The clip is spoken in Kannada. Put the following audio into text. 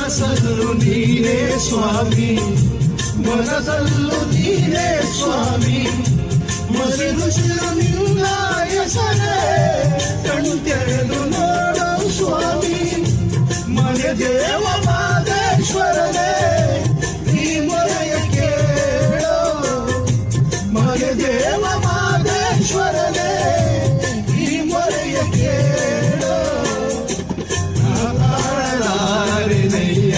ಮನಸಲ್ಲೂ ನೀನೇ ಸ್ವಾಮಿ, ಮನಸಲ್ಲೂ ನೀನೇ ಸ್ವಾಮಿ. ಮಸಿರುಸಿರು ನಿನ್ನ ಹೆಸರೇ ಕಣ್ತೆರೆದು ನೋಡು ಸ್ವಾಮಿ. ಮನೆ ದೇವ ಮಾದೇಶ್ವರನೇ ಈ ಮೊರೆಯ ಕೇಳೋ, ಮನೆ ದೇವ ಮಾದೇಶ್ವರನೇ ಈ ಮೊರೆಯ ಕೇಳೋ. ತಾಳಲಾರೆನಯ್ಯ